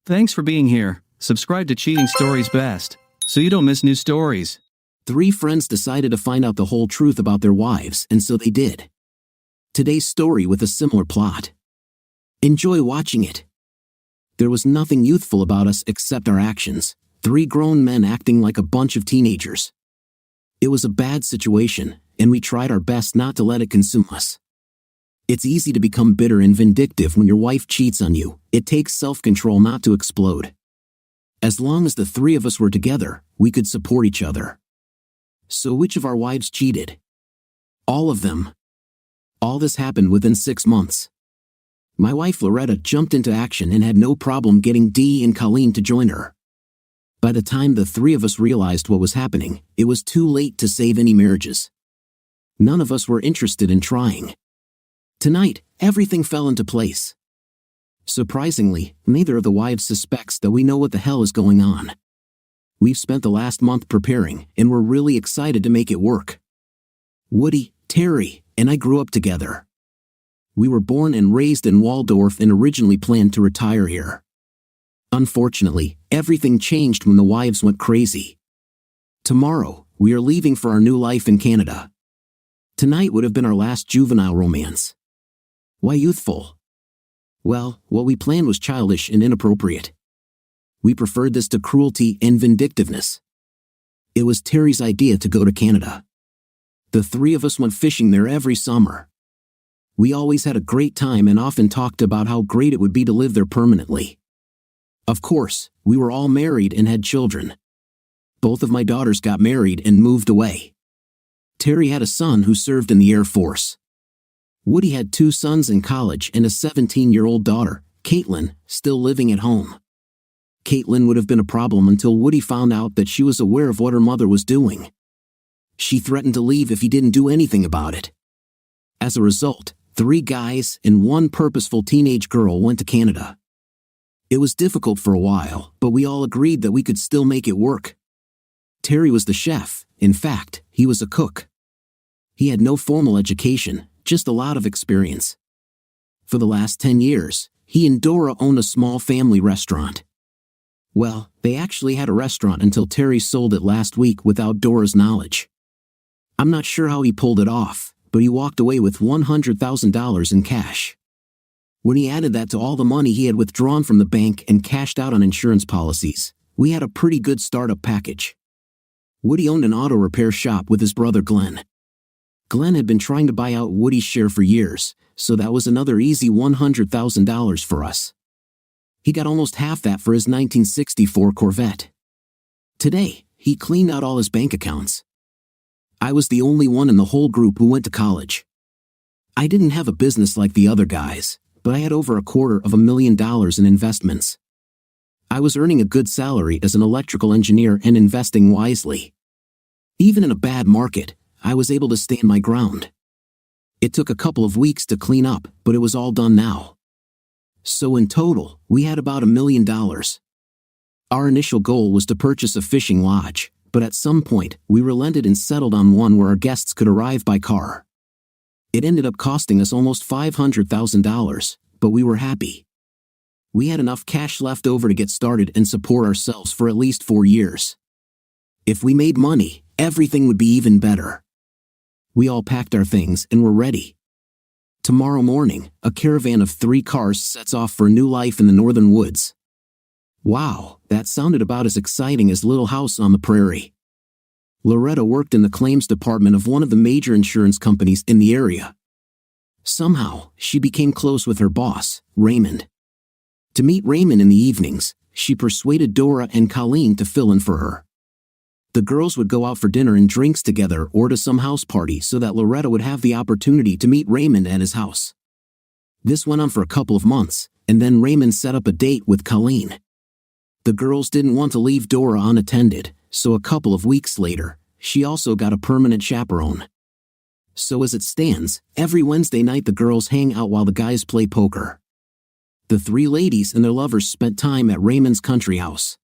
Thanks for being here. Subscribe to Cheating Stories Best, so you don't miss new stories. Three friends decided to find out the whole truth about their wives, and so they did. Today's story with a similar plot. Enjoy watching it. There was nothing youthful about us except our actions. Three grown men acting like a bunch of teenagers. It was a bad situation, and we tried our best not to let it consume us. It's easy to become bitter and vindictive when your wife cheats on you. It takes self-control not to explode. As long as the three of us were together, we could support each other. So which of our wives cheated? All of them. All this happened within 6 months. My wife Loretta jumped into action and had no problem getting Dee and Colleen to join her. By the time the three of us realized what was happening, it was too late to save any marriages. None of us were interested in trying. Tonight, everything fell into place. Surprisingly, neither of the wives suspects that we know what the hell is going on. We've spent the last month preparing, and we're really excited to make it work. Woody, Terry, and I grew up together. We were born and raised in Waldorf and originally planned to retire here. Unfortunately, everything changed when the wives went crazy. Tomorrow, we are leaving for our new life in Canada. Tonight would have been our last juvenile romance. Why youthful? Well, what we planned was childish and inappropriate. We preferred this to cruelty and vindictiveness. It was Terry's idea to go to Canada. The three of us went fishing there every summer. We always had a great time and often talked about how great it would be to live there permanently. Of course, we were all married and had children. Both of my daughters got married and moved away. Terry had a son who served in the Air Force. Woody had 2 sons in college and a 17-year-old daughter, Caitlin, still living at home. Caitlin would have been a problem until Woody found out that she was aware of what her mother was doing. She threatened to leave if he didn't do anything about it. As a result, 3 guys and 1 purposeful teenage girl went to Canada. It was difficult for a while, but we all agreed that we could still make it work. Terry was the chef. In fact, he was a cook. He had no formal education, just a lot of experience. For the last 10 years, he and Dora owned a small family restaurant. Well, they actually had a restaurant until Terry sold it last week without Dora's knowledge. I'm not sure how he pulled it off, but he walked away with $100,000 in cash. When he added that to all the money he had withdrawn from the bank and cashed out on insurance policies, we had a pretty good startup package. Woody owned an auto repair shop with his brother Glenn. Glenn had been trying to buy out Woody's share for years, so that was another easy $100,000 for us. He got almost half that for his 1964 Corvette. Today, he cleaned out all his bank accounts. I was the only one in the whole group who went to college. I didn't have a business like the other guys, but I had over $250,000 in investments. I was earning a good salary as an electrical engineer and investing wisely. Even in a bad market, I was able to stand my ground. It took a couple of weeks to clean up, but it was all done now. So in total, we had about $1 million. Our initial goal was to purchase a fishing lodge, but at some point, we relented and settled on one where our guests could arrive by car. It ended up costing us almost $500,000, but we were happy. We had enough cash left over to get started and support ourselves for at least 4 years. If we made money, everything would be even better. We all packed our things and were ready. Tomorrow morning, a caravan of 3 cars sets off for a new life in the northern woods. Wow, that sounded about as exciting as Little House on the Prairie. Loretta worked in the claims department of one of the major insurance companies in the area. Somehow, she became close with her boss, Raymond. To meet Raymond in the evenings, she persuaded Dora and Colleen to fill in for her. The girls would go out for dinner and drinks together or to some house party so that Loretta would have the opportunity to meet Raymond at his house. This went on for a couple of months, and then Raymond set up a date with Colleen. The girls didn't want to leave Dora unattended, so a couple of weeks later, she also got a permanent chaperone. So as it stands, every Wednesday night the girls hang out while the guys play poker. The 3 ladies and their lovers spent time at Raymond's country house.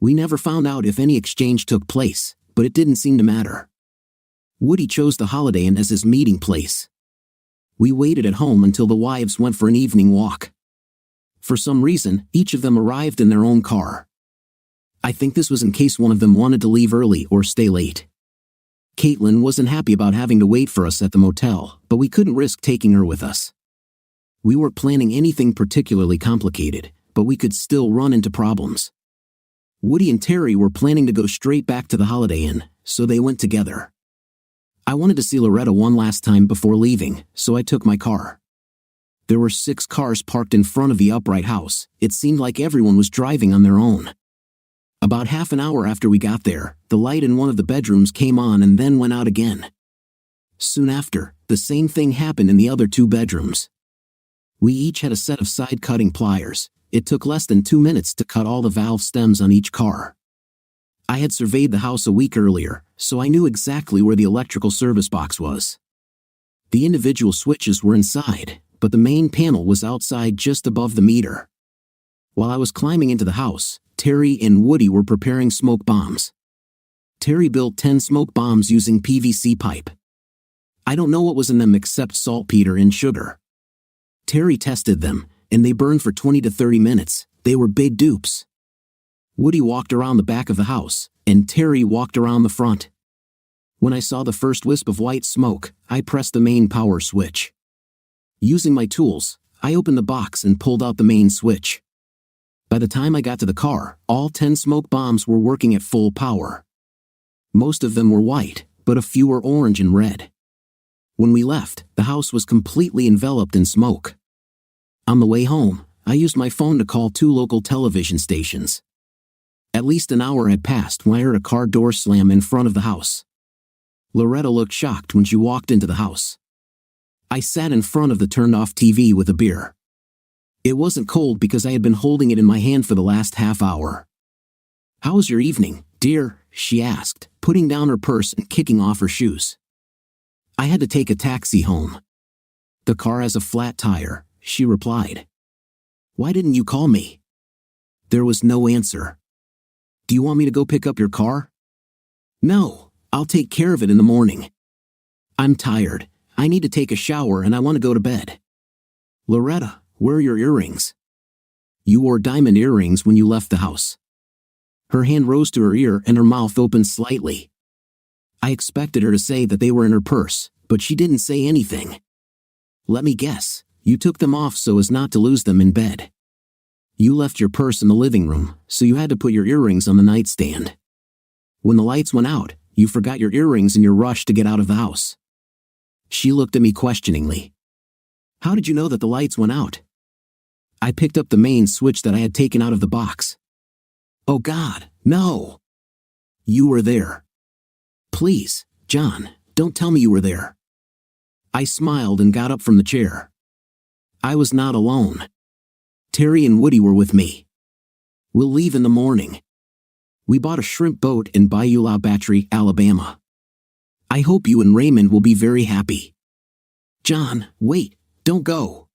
We never found out if any exchange took place, but it didn't seem to matter. Woody chose the Holiday Inn as his meeting place. We waited at home until the wives went for an evening walk. For some reason, each of them arrived in their own car. I think this was in case one of them wanted to leave early or stay late. Caitlin wasn't happy about having to wait for us at the motel, but we couldn't risk taking her with us. We weren't planning anything particularly complicated, but we could still run into problems. Woody and Terry were planning to go straight back to the Holiday Inn, so they went together. I wanted to see Loretta one last time before leaving, so I took my car. There were 6 cars parked in front of the upright house. It seemed like everyone was driving on their own. About half an hour after we got there, the light in one of the bedrooms came on and then went out again. Soon after, the same thing happened in the other 2 bedrooms. We each had a set of side-cutting pliers. It took less than 2 minutes to cut all the valve stems on each car. I had surveyed the house a week earlier, so I knew exactly where the electrical service box was. The individual switches were inside, but the main panel was outside just above the meter. While I was climbing into the house, Terry and Woody were preparing smoke bombs. Terry built 10 smoke bombs using PVC pipe. I don't know what was in them except saltpeter and sugar. Terry tested them, and they burned for 20 to 30 minutes. They were big dupes. Woody walked around the back of the house, and Terry walked around the front. When I saw the first wisp of white smoke, I pressed the main power switch. Using my tools, I opened the box and pulled out the main switch. By the time I got to the car, all 10 smoke bombs were working at full power. Most of them were white, but a few were orange and red. When we left, the house was completely enveloped in smoke. On the way home, I used my phone to call 2 local television stations. At least an hour had passed when I heard a car door slam in front of the house. Loretta looked shocked when she walked into the house. I sat in front of the turned-off TV with a beer. It wasn't cold because I had been holding it in my hand for the last half hour. "How was your evening, dear?" she asked, putting down her purse and kicking off her shoes. "I had to take a taxi home." "The car has a flat tire," she replied. "Why didn't you call me?" There was no answer. "Do you want me to go pick up your car?" "No, I'll take care of it in the morning. I'm tired. I need to take a shower and I want to go to bed." "Loretta, where are your earrings?" "You wore diamond earrings when you left the house." Her hand rose to her ear and her mouth opened slightly. I expected her to say that they were in her purse, but she didn't say anything. "Let me guess, you took them off so as not to lose them in bed. You left your purse in the living room, so you had to put your earrings on the nightstand. When the lights went out, you forgot your earrings in your rush to get out of the house." She looked at me questioningly. "How did you know that the lights went out?" "I picked up the main switch that I had taken out of the box." "Oh God, no!" "You were there." "Please, John, don't tell me you were there." I smiled and got up from the chair. I was not alone. Terry and Woody were with me. "We'll leave in the morning." We bought a shrimp boat in Bayou La Battery, Alabama. "I hope you and Raymond will be very happy." "John, wait, don't go."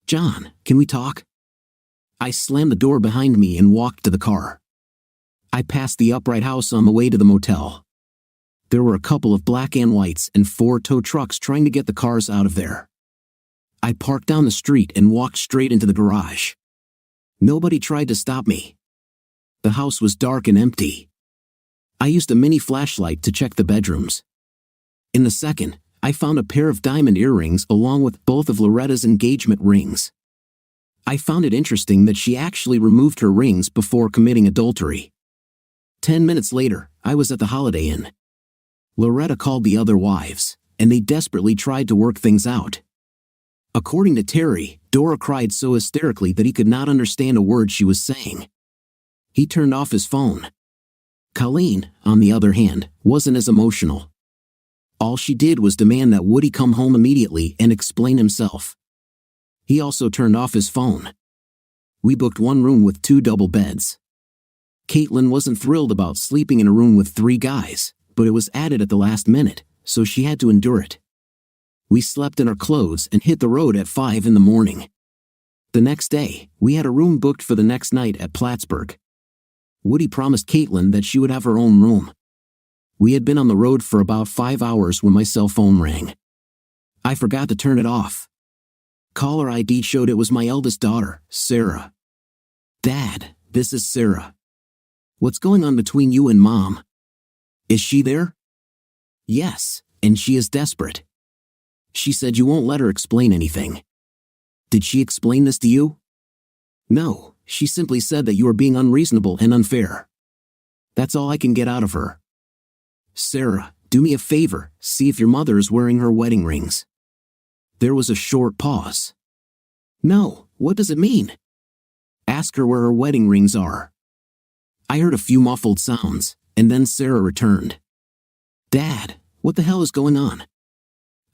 "John, can we talk?" I slammed the door behind me and walked to the car. I passed the upright house on the way to the motel. There were a couple of black and whites and 4 tow trucks trying to get the cars out of there. I parked down the street and walked straight into the garage. Nobody tried to stop me. The house was dark and empty. I used a mini flashlight to check the bedrooms. In the second, I found a pair of diamond earrings along with both of Loretta's engagement rings. I found it interesting that she actually removed her rings before committing adultery. 10 minutes later, I was at the Holiday Inn. Loretta called the other wives, and they desperately tried to work things out. According to Terry, Dora cried so hysterically that he could not understand a word she was saying. He turned off his phone. Colleen, on the other hand, wasn't as emotional. All she did was demand that Woody come home immediately and explain himself. He also turned off his phone. We booked one room with 2 double beds. Caitlin wasn't thrilled about sleeping in a room with 3 guys, but it was added at the last minute, so she had to endure it. We slept in our clothes and hit the road at 5 in the morning. The next day, we had a room booked for the next night at Plattsburgh. Woody promised Caitlin that she would have her own room. We had been on the road for about 5 hours when my cell phone rang. I forgot to turn it off. Caller ID showed it was my eldest daughter, Sarah. Dad, this is Sarah. What's going on between you and Mom? Is she there? Yes, and she is desperate. She said you won't let her explain anything. Did she explain this to you? No, she simply said that you are being unreasonable and unfair. That's all I can get out of her. Sarah, do me a favor, see if your mother is wearing her wedding rings. There was a short pause. No, what does it mean? Ask her where her wedding rings are. I heard a few muffled sounds, and then Sarah returned. Dad, what the hell is going on?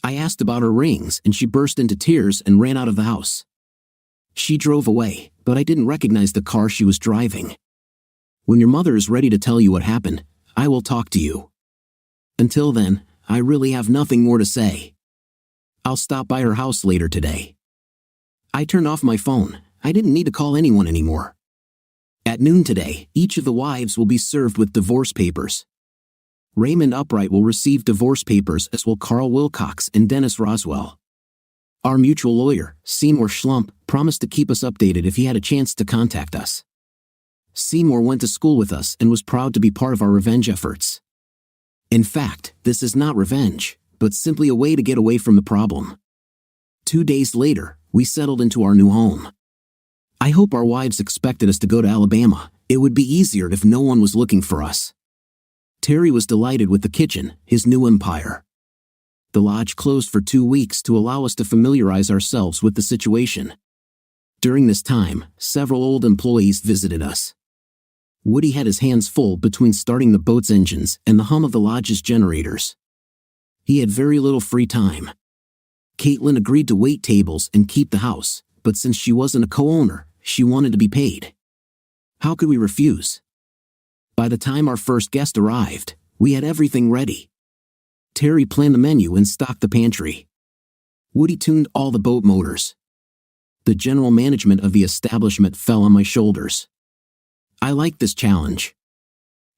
I asked about her rings and she burst into tears and ran out of the house. She drove away, but I didn't recognize the car she was driving. When your mother is ready to tell you what happened, I will talk to you. Until then, I really have nothing more to say. I'll stop by her house later today. I turned off my phone. I didn't need to call anyone anymore. At noon today, each of the wives will be served with divorce papers. Raymond Upright will receive divorce papers, as will Carl Wilcox and Dennis Roswell. Our mutual lawyer, Seymour Schlump, promised to keep us updated if he had a chance to contact us. Seymour went to school with us and was proud to be part of our revenge efforts. In fact, this is not revenge, but simply a way to get away from the problem. 2 days later, we settled into our new home. I hope our wives expected us to go to Alabama. It would be easier if no one was looking for us. Terry was delighted with the kitchen, his new empire. The lodge closed for 2 weeks to allow us to familiarize ourselves with the situation. During this time, several old employees visited us. Woody had his hands full between starting the boat's engines and the hum of the lodge's generators. He had very little free time. Caitlin agreed to wait tables and keep the house, but since she wasn't a co-owner, she wanted to be paid. How could we refuse? By the time our first guest arrived, we had everything ready. Terry planned the menu and stocked the pantry. Woody tuned all the boat motors. The general management of the establishment fell on my shoulders. I liked this challenge.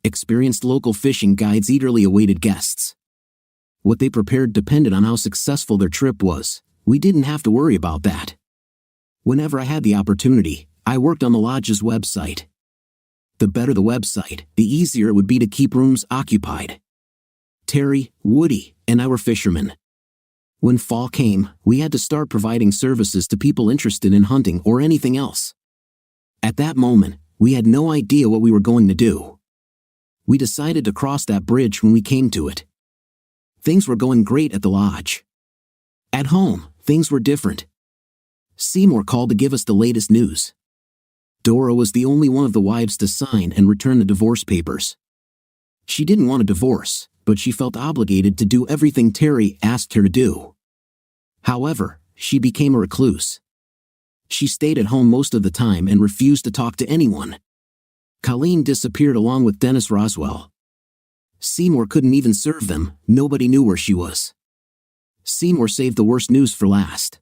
Experienced local fishing guides eagerly awaited guests. What they prepared depended on how successful their trip was. We didn't have to worry about that. Whenever I had the opportunity, I worked on the lodge's website. The better the website, the easier it would be to keep rooms occupied. Terry, Woody, and I were fishermen. When fall came, we had to start providing services to people interested in hunting or anything else. At that moment, we had no idea what we were going to do. We decided to cross that bridge when we came to it. Things were going great at the lodge. At home, things were different. Seymour called to give us the latest news. Dora was the only one of the wives to sign and return the divorce papers. She didn't want a divorce, but she felt obligated to do everything Terry asked her to do. However, she became a recluse. She stayed at home most of the time and refused to talk to anyone. Colleen disappeared along with Dennis Roswell. Seymour couldn't even serve them, nobody knew where she was. Seymour saved the worst news for last.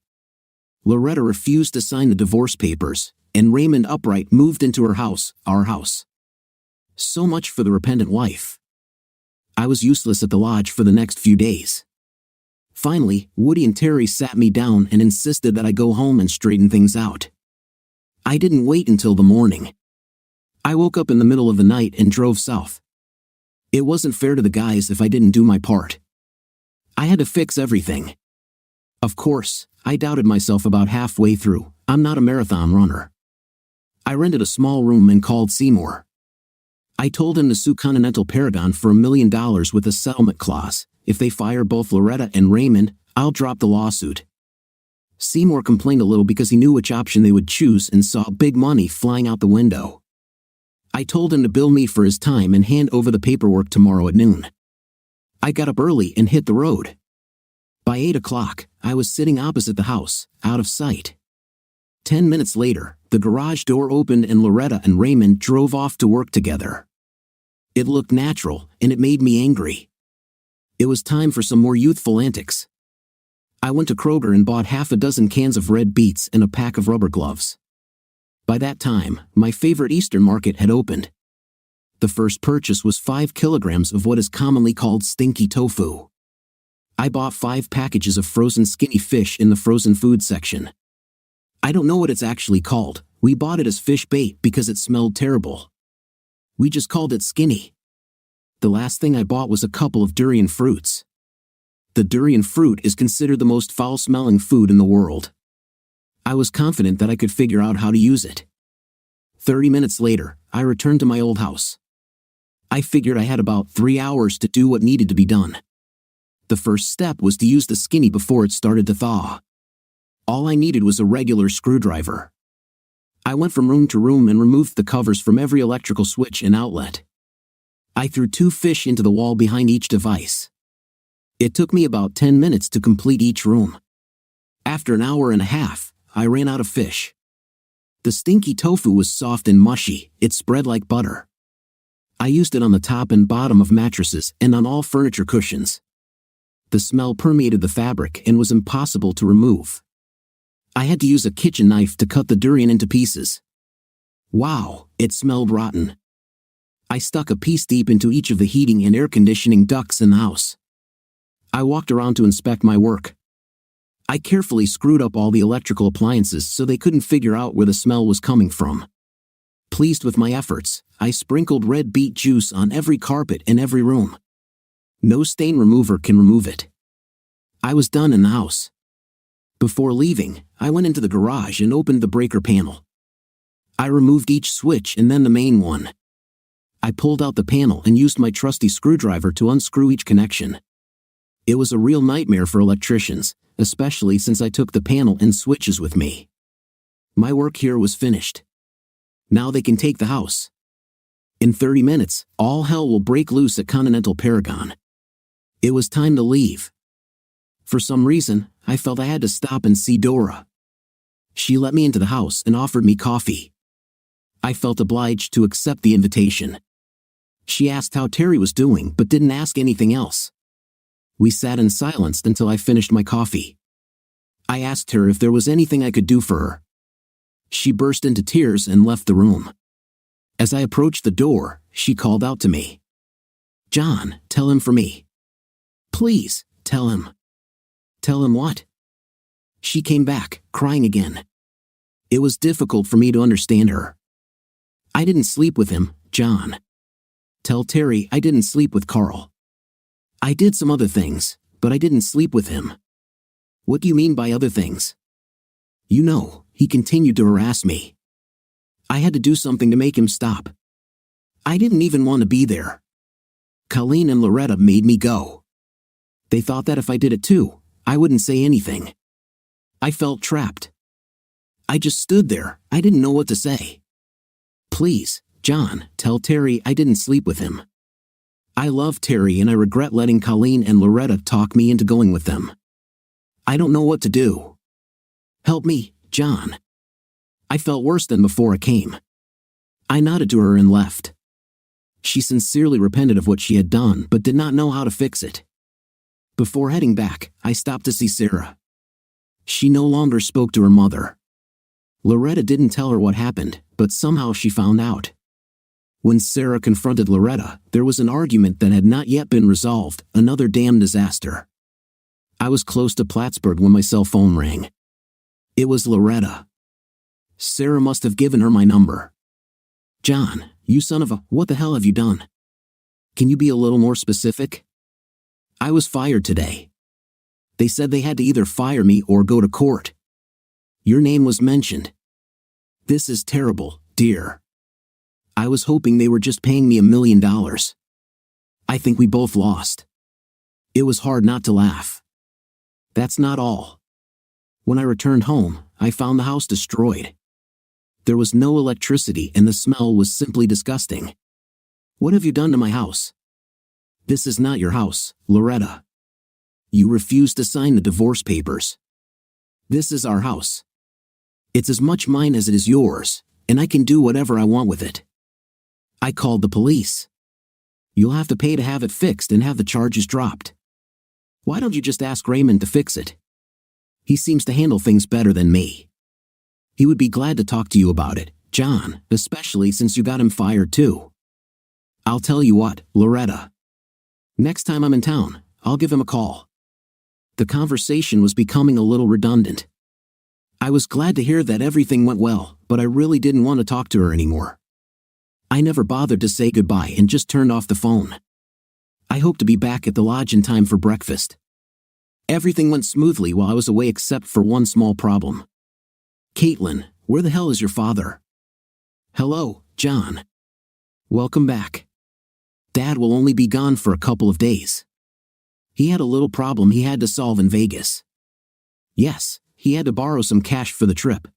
Loretta refused to sign the divorce papers, and Raymond Upright moved into her house, our house. So much for the repentant wife. I was useless at the lodge for the next few days. Finally, Woody and Terry sat me down and insisted that I go home and straighten things out. I didn't wait until the morning. I woke up in the middle of the night and drove south. It wasn't fair to the guys if I didn't do my part. I had to fix everything. Of course, I doubted myself about halfway through. I'm not a marathon runner. I rented a small room and called Seymour. I told him to sue Continental Paragon for $1 million with a settlement clause. If they fire both Loretta and Raymond, I'll drop the lawsuit. Seymour complained a little because he knew which option they would choose and saw big money flying out the window. I told him to bill me for his time and hand over the paperwork tomorrow at noon. I got up early and hit the road. By 8 o'clock, I was sitting opposite the house, out of sight. 10 minutes later, the garage door opened and Loretta and Raymond drove off to work together. It looked natural, and it made me angry. It was time for some more youthful antics. I went to Kroger and bought half a dozen cans of red beets and a pack of rubber gloves. By that time, my favorite Eastern market had opened. The first purchase was 5 kilograms of what is commonly called stinky tofu. I bought 5 packages of frozen skinny fish in the frozen food section. I don't know what it's actually called. We bought it as fish bait because it smelled terrible. We just called it Skinny. The last thing I bought was a couple of durian fruits. The durian fruit is considered the most foul-smelling food in the world. I was confident that I could figure out how to use it. 30 minutes later, I returned to my old house. I figured I had about 3 hours to do what needed to be done. The first step was to use the Skinny before it started to thaw. All I needed was a regular screwdriver. I went from room to room and removed the covers from every electrical switch and outlet. I threw 2 fish into the wall behind each device. It took me about 10 minutes to complete each room. After an hour and a half, I ran out of fish. The stinky tofu was soft and mushy, it spread like butter. I used it on the top and bottom of mattresses and on all furniture cushions. The smell permeated the fabric and was impossible to remove. I had to use a kitchen knife to cut the durian into pieces. Wow, it smelled rotten. I stuck a piece deep into each of the heating and air conditioning ducts in the house. I walked around to inspect my work. I carefully screwed up all the electrical appliances so they couldn't figure out where the smell was coming from. Pleased with my efforts, I sprinkled red beet juice on every carpet in every room. No stain remover can remove it. I was done in the house. Before leaving, I went into the garage and opened the breaker panel. I removed each switch and then the main one. I pulled out the panel and used my trusty screwdriver to unscrew each connection. It was a real nightmare for electricians, especially since I took the panel and switches with me. My work here was finished. Now they can take the house. In 30 minutes, all hell will break loose at Continental Paragon. It was time to leave. For some reason, I felt I had to stop and see Dora. She let me into the house and offered me coffee. I felt obliged to accept the invitation. She asked how Terry was doing but didn't ask anything else. We sat in silence until I finished my coffee. I asked her if there was anything I could do for her. She burst into tears and left the room. As I approached the door, she called out to me. "John, tell him for me. Please, tell him." "Tell him what?" She came back, crying again. It was difficult for me to understand her. "I didn't sleep with him, John. Tell Terry I didn't sleep with Carl. I did some other things, but I didn't sleep with him." "What do you mean by other things?" "You know, he continued to harass me. I had to do something to make him stop. I didn't even want to be there. Colleen and Loretta made me go. They thought that if I did it too, I wouldn't say anything. I felt trapped. I just stood there, I didn't know what to say. Please, John, tell Terry I didn't sleep with him. I love Terry and I regret letting Colleen and Loretta talk me into going with them. I don't know what to do. Help me, John." I felt worse than before I came. I nodded to her and left. She sincerely repented of what she had done but did not know how to fix it. Before heading back, I stopped to see Sarah. She no longer spoke to her mother. Loretta didn't tell her what happened, but somehow she found out. When Sarah confronted Loretta, there was an argument that had not yet been resolved, another damn disaster. I was close to Plattsburgh when my cell phone rang. It was Loretta. Sarah must have given her my number. "John, you son of a, what the hell have you done? Can you be a little more specific? I was fired today. They said they had to either fire me or go to court. Your name was mentioned. This is terrible, dear. I was hoping they were just paying me $1 million. I think we both lost." It was hard not to laugh. That's not all. When I returned home, I found the house destroyed. There was no electricity and the smell was simply disgusting. "What have you done to my house?" "This is not your house, Loretta. You refused to sign the divorce papers. This is our house. It's as much mine as it is yours, and I can do whatever I want with it. I called the police. You'll have to pay to have it fixed and have the charges dropped. Why don't you just ask Raymond to fix it? He seems to handle things better than me. He would be glad to talk to you about it, John, especially since you got him fired too. I'll tell you what, Loretta. Next time I'm in town, I'll give him a call." The conversation was becoming a little redundant. I was glad to hear that everything went well, but I really didn't want to talk to her anymore. I never bothered to say goodbye and just turned off the phone. I hoped to be back at the lodge in time for breakfast. Everything went smoothly while I was away except for one small problem. "Caitlin, where the hell is your father?" "Hello, John. Welcome back. Dad will only be gone for a couple of days. He had a little problem he had to solve in Vegas. Yes, he had to borrow some cash for the trip.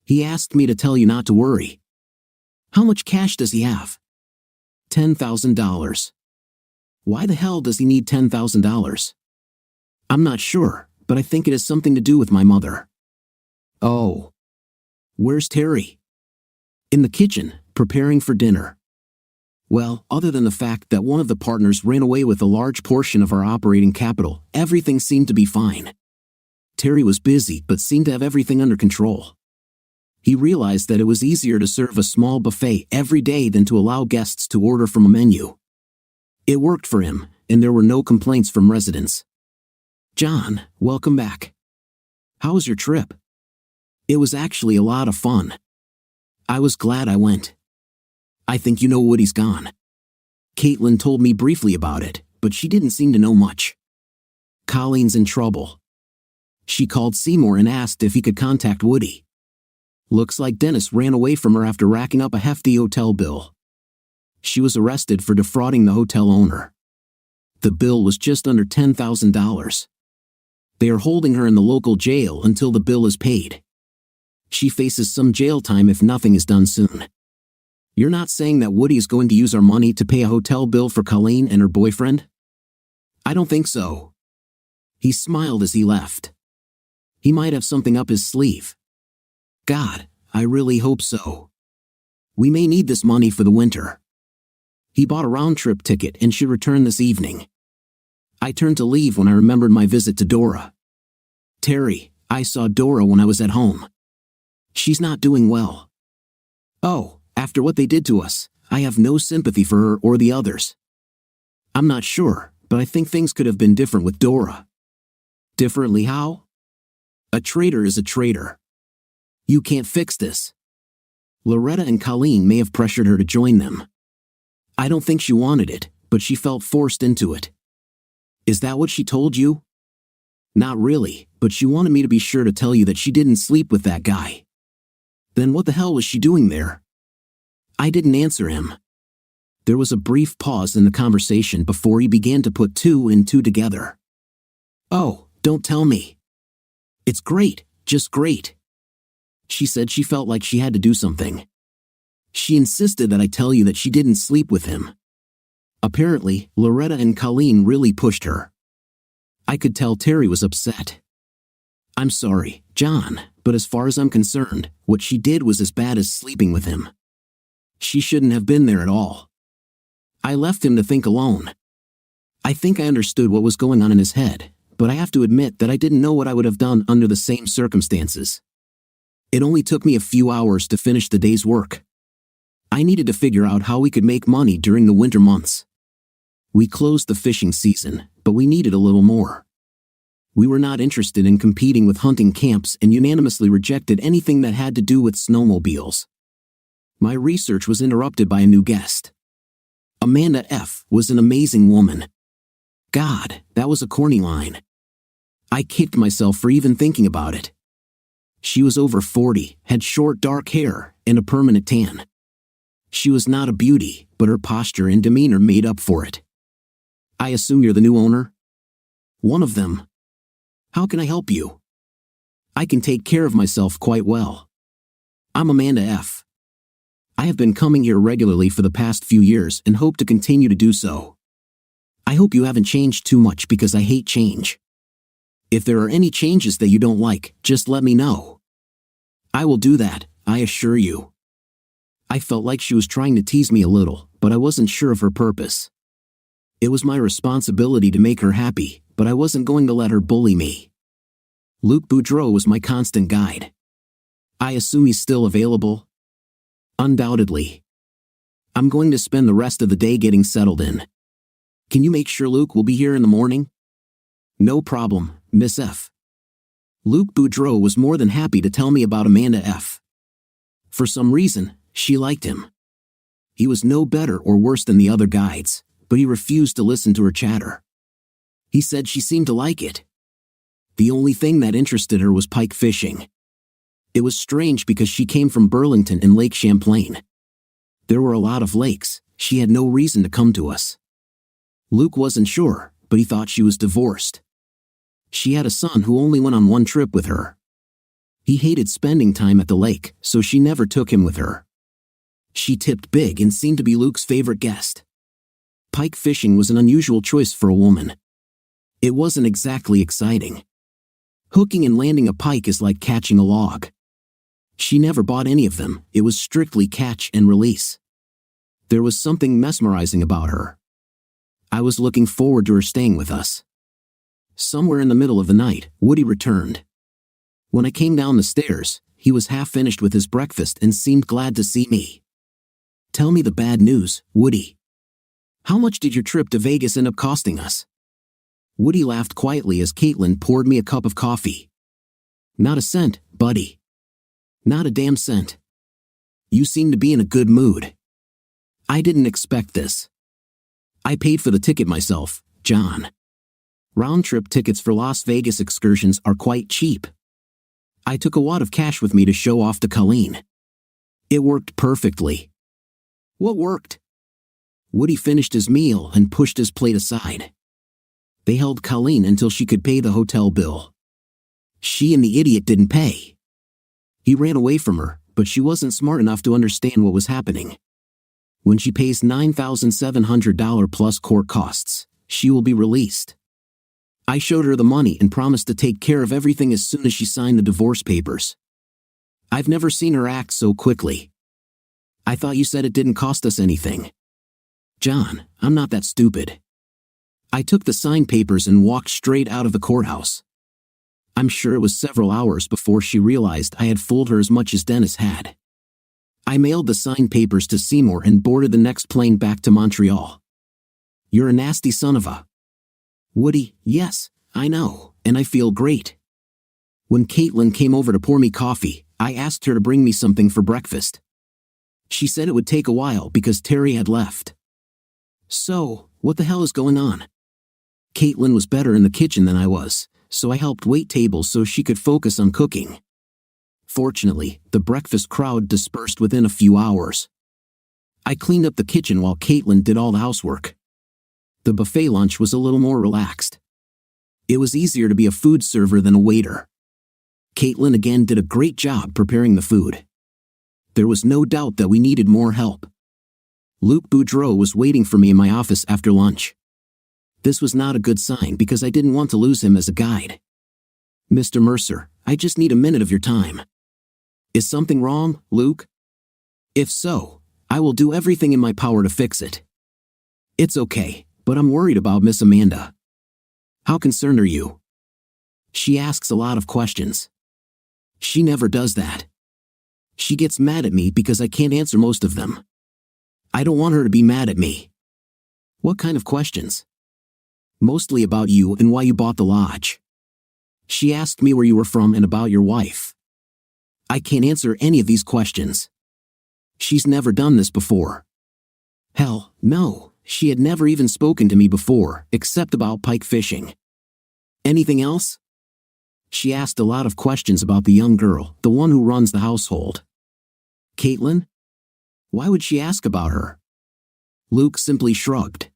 He asked me to tell you not to worry." "How much cash does he have?" $10,000. "Why the hell does he need $10,000? "I'm not sure, but I think it has something to do with my mother." "Oh. Where's Terry?" "In the kitchen, preparing for dinner." Well, other than the fact that one of the partners ran away with a large portion of our operating capital, everything seemed to be fine. Terry was busy but seemed to have everything under control. He realized that it was easier to serve a small buffet every day than to allow guests to order from a menu. It worked for him, and there were no complaints from residents. "John, welcome back. How was your trip?" "It was actually a lot of fun. I was glad I went. I think you know Woody's gone." Caitlin told me briefly about it, but she didn't seem to know much. "Colleen's in trouble. She called Seymour and asked if he could contact Woody. Looks like Dennis ran away from her after racking up a hefty hotel bill. She was arrested for defrauding the hotel owner. The bill was just under $10,000. They are holding her in the local jail until the bill is paid. She faces some jail time if nothing is done soon." "You're not saying that Woody is going to use our money to pay a hotel bill for Colleen and her boyfriend?" "I don't think so." He smiled as he left. "He might have something up his sleeve. God, I really hope so. We may need this money for the winter." He bought a round-trip ticket and should return this evening. I turned to leave when I remembered my visit to Dora. "Terry, I saw Dora when I was at home. She's not doing well." "Oh, after what they did to us, I have no sympathy for her or the others." "I'm not sure, but I think things could have been different with Dora." "Differently how?" "A traitor is a traitor. You can't fix this. Loretta and Colleen may have pressured her to join them. I don't think she wanted it, but she felt forced into it." "Is that what she told you?" "Not really, but she wanted me to be sure to tell you that she didn't sleep with that guy." "Then what the hell was she doing there?" I didn't answer him. There was a brief pause in the conversation before he began to put two and two together. "Oh, don't tell me. It's great, just great." She said she felt like she had to do something. She insisted that I tell you that she didn't sleep with him. Apparently, Loretta and Colleen really pushed her. I could tell Terry was upset. "I'm sorry, John, but as far as I'm concerned, what she did was as bad as sleeping with him. She shouldn't have been there at all. I left him to think alone. I think I understood what was going on in his head, but I have to admit that I didn't know what I would have done under the same circumstances. It only took me a few hours to finish the day's work. I needed to figure out how we could make money during the winter months. We closed the fishing season, but we needed a little more. We were not interested in competing with hunting camps and unanimously rejected anything that had to do with snowmobiles. My research was interrupted by a new guest. Amanda F. was an amazing woman. God, that was a corny line. I kicked myself for even thinking about it. She was over 40, had short dark hair, and a permanent tan. She was not a beauty, but her posture and demeanor made up for it. "I assume you're the new owner?" "One of them. How can I help you?" "I can take care of myself quite well. I'm Amanda F. I have been coming here regularly for the past few years and hope to continue to do so. I hope you haven't changed too much because I hate change. If there are any changes that you don't like, just let me know. I will do that, I assure you." I felt like she was trying to tease me a little, but I wasn't sure of her purpose. It was my responsibility to make her happy, but I wasn't going to let her bully me. Luc Boudreau was my constant guide. I assume he's still available? Undoubtedly. I'm going to spend the rest of the day getting settled in. Can you make sure Luke will be here in the morning? No problem, Miss F. Luke Boudreau was more than happy to tell me about Amanda F. For some reason, she liked him. He was no better or worse than the other guides, but he refused to listen to her chatter. He said she seemed to like it. The only thing that interested her was pike fishing. It was strange because she came from Burlington and Lake Champlain. There were a lot of lakes. She had no reason to come to us. Luke wasn't sure, but he thought she was divorced. She had a son who only went on one trip with her. He hated spending time at the lake, so she never took him with her. She tipped big and seemed to be Luke's favorite guest. Pike fishing was an unusual choice for a woman. It wasn't exactly exciting. Hooking and landing a pike is like catching a log. She never bought any of them. It was strictly catch and release. There was something mesmerizing about her. I was looking forward to her staying with us. Somewhere in the middle of the night, Woody returned. When I came down the stairs, he was half finished with his breakfast and seemed glad to see me. "Tell me the bad news, Woody. How much did your trip to Vegas end up costing us?" Woody laughed quietly as Caitlin poured me a cup of coffee. "Not a cent, buddy. Not a damn cent. You seem to be in a good mood." "I didn't expect this. I paid for the ticket myself, John. Round-trip tickets for Las Vegas excursions are quite cheap. I took a wad of cash with me to show off to Colleen. It worked perfectly." "What worked?" Woody finished his meal and pushed his plate aside. They held Colleen until she could pay the hotel bill. She and the idiot didn't pay. He ran away from her, but she wasn't smart enough to understand what was happening. When she pays $9,700 plus court costs, she will be released. I showed her the money and promised to take care of everything as soon as she signed the divorce papers. I've never seen her act so quickly. "I thought you said it didn't cost us anything." "John, I'm not that stupid." I took the signed papers and walked straight out of the courthouse. I'm sure it was several hours before she realized I had fooled her as much as Dennis had. I mailed the signed papers to Seymour and boarded the next plane back to Montreal. "You're a nasty son of a..." "Woody, yes, I know, and I feel great." When Caitlin came over to pour me coffee, I asked her to bring me something for breakfast. She said it would take a while because Terry had left. "So, what the hell is going on?" Caitlin was better in the kitchen than I was, so I helped wait tables so she could focus on cooking. Fortunately, the breakfast crowd dispersed within a few hours. I cleaned up the kitchen while Caitlin did all the housework. The buffet lunch was a little more relaxed. It was easier to be a food server than a waiter. Caitlin again did a great job preparing the food. There was no doubt that we needed more help. Luke Boudreau was waiting for me in my office after lunch. This was not a good sign because I didn't want to lose him as a guide. "Mr. Mercer, I just need a minute of your time." "Is something wrong, Luke?" "If so, I will do everything in my power to fix it." "It's okay, but I'm worried about Miss Amanda." "How concerned are you?" "She asks a lot of questions." "She never does that. She gets mad at me because I can't answer most of them. I don't want her to be mad at me." "What kind of questions?" "Mostly about you and why you bought the lodge. She asked me where you were from and about your wife." "I can't answer any of these questions. She's never done this before." "Hell, no, she had never even spoken to me before, except about pike fishing." "Anything else?" "She asked a lot of questions about the young girl, the one who runs the household." "Caitlin? Why would she ask about her?" Luke simply shrugged.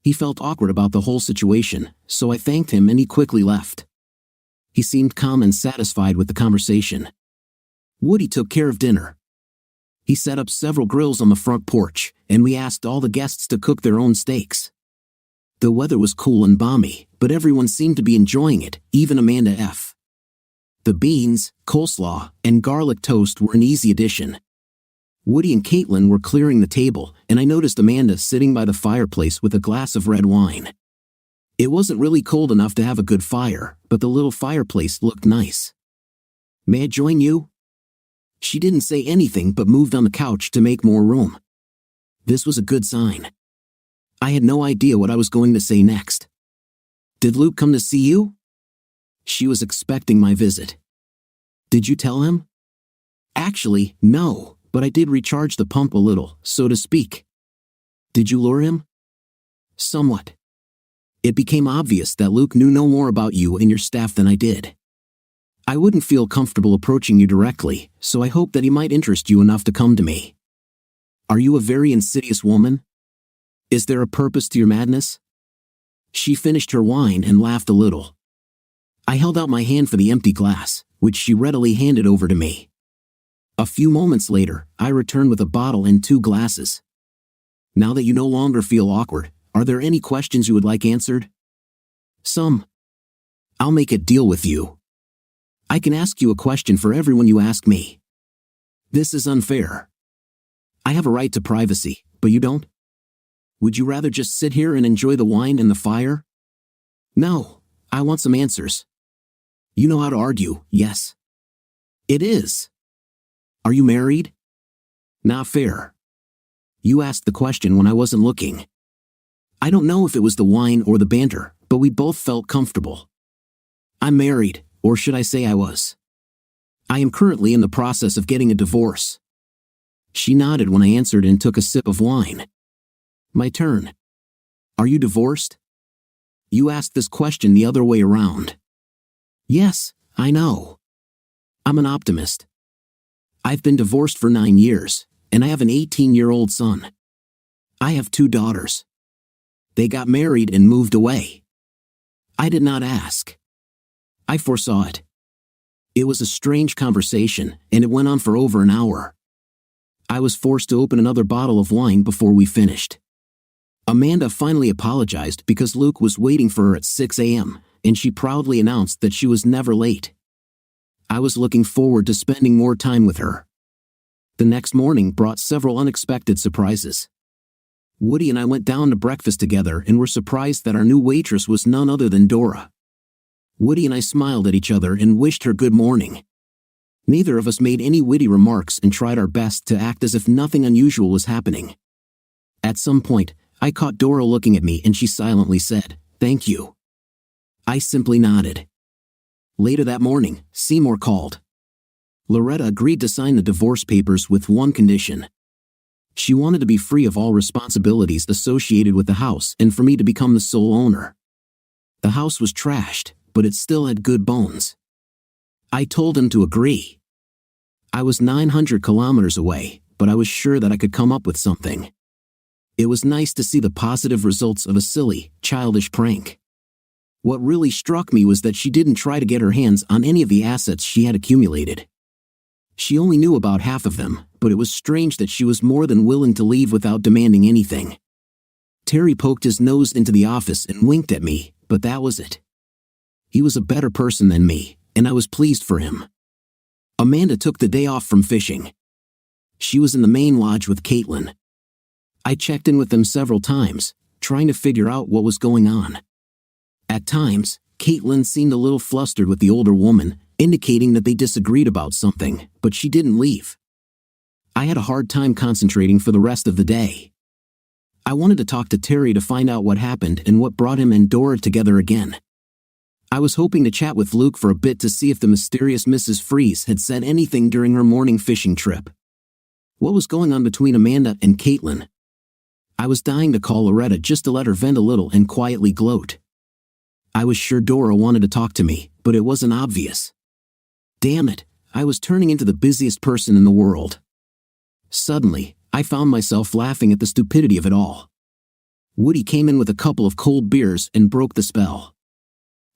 He felt awkward about the whole situation, so I thanked him and he quickly left. He seemed calm and satisfied with the conversation. Woody took care of dinner. He set up several grills on the front porch, and we asked all the guests to cook their own steaks. The weather was cool and balmy, but everyone seemed to be enjoying it, even Amanda F. The beans, coleslaw, and garlic toast were an easy addition. Woody and Caitlin were clearing the table, and I noticed Amanda sitting by the fireplace with a glass of red wine. It wasn't really cold enough to have a good fire, but the little fireplace looked nice. "May I join you?" She didn't say anything but moved on the couch to make more room. This was a good sign. I had no idea what I was going to say next. "Did Luke come to see you?" She was expecting my visit. Did you tell him? Actually, no, but I did recharge the pump a little, so to speak. Did you lure him? Somewhat. It became obvious that Luke knew no more about you and your staff than I did. I wouldn't feel comfortable approaching you directly, so I hoped that he might interest you enough to come to me. Are you a very insidious woman? Is there a purpose to your madness? She finished her wine and laughed a little. I held out my hand for the empty glass, which she readily handed over to me. A few moments later, I returned with a bottle and 2 glasses. Now that you no longer feel awkward, are there any questions you would like answered? Some. I'll make a deal with you. I can ask you a question for everyone you ask me. This is unfair. I have a right to privacy, but you don't? Would you rather just sit here and enjoy the wine and the fire? No, I want some answers. You know how to argue, yes? It is. Are you married? Not fair. You asked the question when I wasn't looking. I don't know if it was the wine or the banter, but we both felt comfortable. I'm married, or should I say I was. I am currently in the process of getting a divorce. She nodded when I answered and took a sip of wine. My turn. Are you divorced? You asked this question the other way around. Yes, I know. I'm an optimist. I've been divorced for 9 years, and I have an 18-year-old son. I have 2 daughters. They got married and moved away. I did not ask. I foresaw it. It was a strange conversation, and it went on for over an hour. I was forced to open another bottle of wine before we finished. Amanda finally apologized because Luke was waiting for her at 6 a.m., and she proudly announced that she was never late. I was looking forward to spending more time with her. The next morning brought several unexpected surprises. Woody and I went down to breakfast together and were surprised that our new waitress was none other than Dora. Woody and I smiled at each other and wished her good morning. Neither of us made any witty remarks and tried our best to act as if nothing unusual was happening. At some point, I caught Dora looking at me and she silently said, "Thank you." I simply nodded. Later that morning, Seymour called. Loretta agreed to sign the divorce papers with one condition. She wanted to be free of all responsibilities associated with the house and for me to become the sole owner. The house was trashed, but it still had good bones. I told him to agree. I was 900 kilometers away, but I was sure that I could come up with something. It was nice to see the positive results of a silly, childish prank. What really struck me was that she didn't try to get her hands on any of the assets she had accumulated. She only knew about half of them, but it was strange that she was more than willing to leave without demanding anything. Terry poked his nose into the office and winked at me, but that was it. He was a better person than me, and I was pleased for him. Amanda took the day off from fishing. She was in the main lodge with Caitlin. I checked in with them several times, trying to figure out what was going on. At times, Caitlin seemed a little flustered with the older woman, indicating that they disagreed about something, but she didn't leave. I had a hard time concentrating for the rest of the day. I wanted to talk to Terry to find out what happened and what brought him and Dora together again. I was hoping to chat with Luke for a bit to see if the mysterious Mrs. Freeze had said anything during her morning fishing trip. What was going on between Amanda and Caitlin? I was dying to call Loretta just to let her vent a little and quietly gloat. I was sure Dora wanted to talk to me, but it wasn't obvious. Damn it, I was turning into the busiest person in the world. Suddenly, I found myself laughing at the stupidity of it all. Woody came in with a couple of cold beers and broke the spell.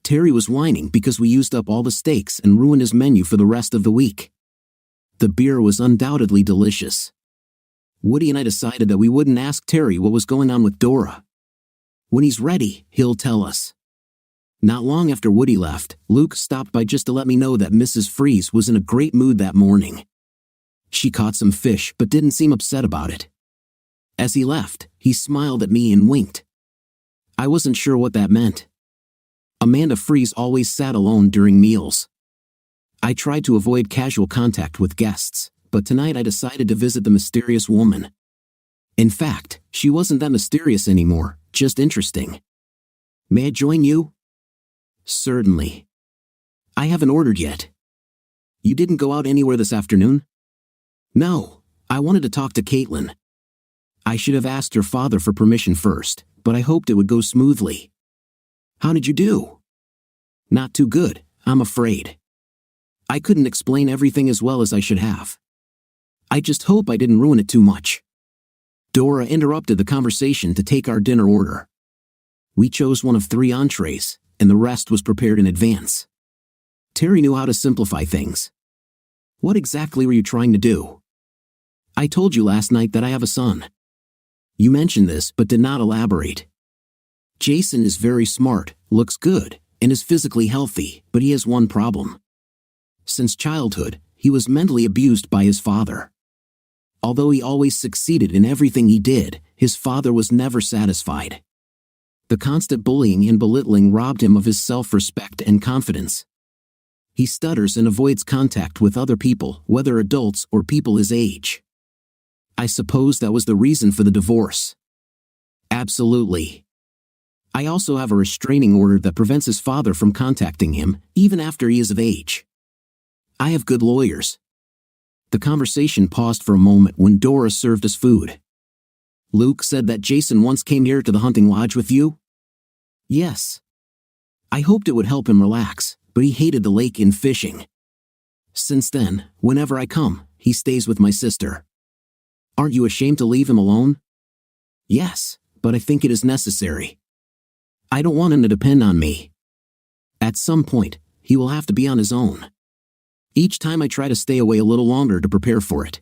Terry was whining because we used up all the steaks and ruined his menu for the rest of the week. The beer was undoubtedly delicious. Woody and I decided that we wouldn't ask Terry what was going on with Dora. When he's ready, he'll tell us. Not long after Woody left, Luke stopped by just to let me know that Mrs. Freeze was in a great mood that morning. She caught some fish but didn't seem upset about it. As he left, he smiled at me and winked. I wasn't sure what that meant. Amanda Freeze always sat alone during meals. I tried to avoid casual contact with guests, but tonight I decided to visit the mysterious woman. In fact, she wasn't that mysterious anymore, just interesting. May I join you? Certainly. I haven't ordered yet. You didn't go out anywhere this afternoon? No, I wanted to talk to Caitlin. I should have asked her father for permission first, but I hoped it would go smoothly. How did you do? Not too good, I'm afraid. I couldn't explain everything as well as I should have. I just hope I didn't ruin it too much. Dora interrupted the conversation to take our dinner order. We chose one of 3 entrees, and the rest was prepared in advance. Terry knew how to simplify things. What exactly were you trying to do? I told you last night that I have a son. You mentioned this but did not elaborate. Jason is very smart, looks good, and is physically healthy, but he has one problem. Since childhood, he was mentally abused by his father. Although he always succeeded in everything he did, his father was never satisfied. The constant bullying and belittling robbed him of his self-respect and confidence. He stutters and avoids contact with other people, whether adults or people his age. I suppose that was the reason for the divorce. Absolutely. I also have a restraining order that prevents his father from contacting him, even after he is of age. I have good lawyers. The conversation paused for a moment when Dora served us food. Luke said that Jason once came here to the hunting lodge with you? Yes. I hoped it would help him relax, but he hated the lake and fishing. Since then, whenever I come, he stays with my sister. Aren't you ashamed to leave him alone? Yes, but I think it is necessary. I don't want him to depend on me. At some point, he will have to be on his own. Each time I try to stay away a little longer to prepare for it.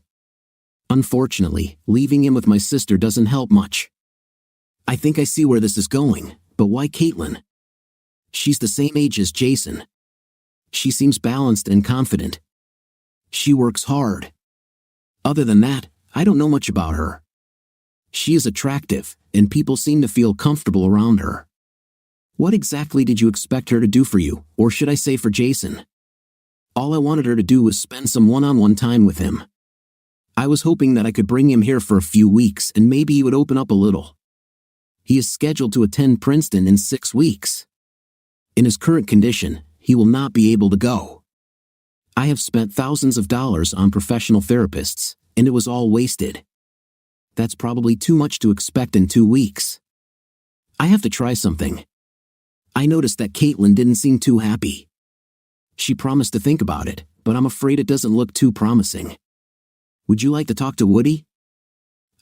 Unfortunately, leaving him with my sister doesn't help much. I think I see where this is going, but why Caitlin? She's the same age as Jason. She seems balanced and confident. She works hard. Other than that, I don't know much about her. She is attractive, and people seem to feel comfortable around her. What exactly did you expect her to do for you, or should I say for Jason? All I wanted her to do was spend some one-on-one time with him. I was hoping that I could bring him here for a few weeks and maybe he would open up a little. He is scheduled to attend Princeton in 6 weeks. In his current condition, he will not be able to go. I have spent thousands of dollars on professional therapists, and it was all wasted. That's probably too much to expect in 2 weeks. I have to try something. I noticed that Caitlin didn't seem too happy. She promised to think about it, but I'm afraid it doesn't look too promising. Would you like to talk to Woody?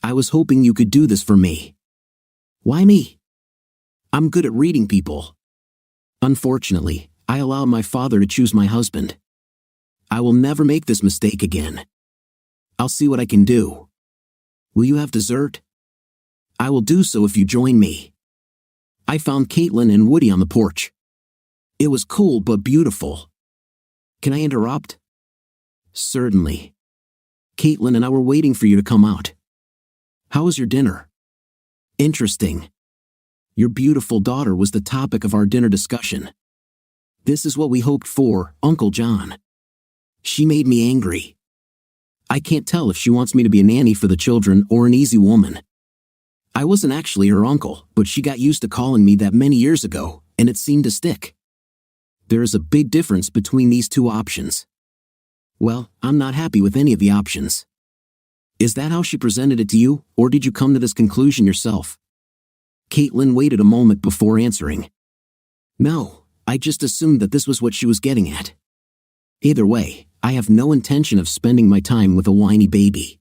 I was hoping you could do this for me. Why me? I'm good at reading people. Unfortunately, I allowed my father to choose my husband. I will never make this mistake again. I'll see what I can do. Will you have dessert? I will do so if you join me. I found Caitlin and Woody on the porch. It was cold but beautiful. Can I interrupt? Certainly. Caitlin and I were waiting for you to come out. How was your dinner? Interesting. Your beautiful daughter was the topic of our dinner discussion. This is what we hoped for, Uncle John. She made me angry. I can't tell if she wants me to be a nanny for the children or an easy woman. I wasn't actually her uncle, but she got used to calling me that many years ago, and it seemed to stick. There is a big difference between these 2 options. Well, I'm not happy with any of the options. Is that how she presented it to you, or did you come to this conclusion yourself? Caitlin waited a moment before answering. No, I just assumed that this was what she was getting at. Either way, I have no intention of spending my time with a whiny baby.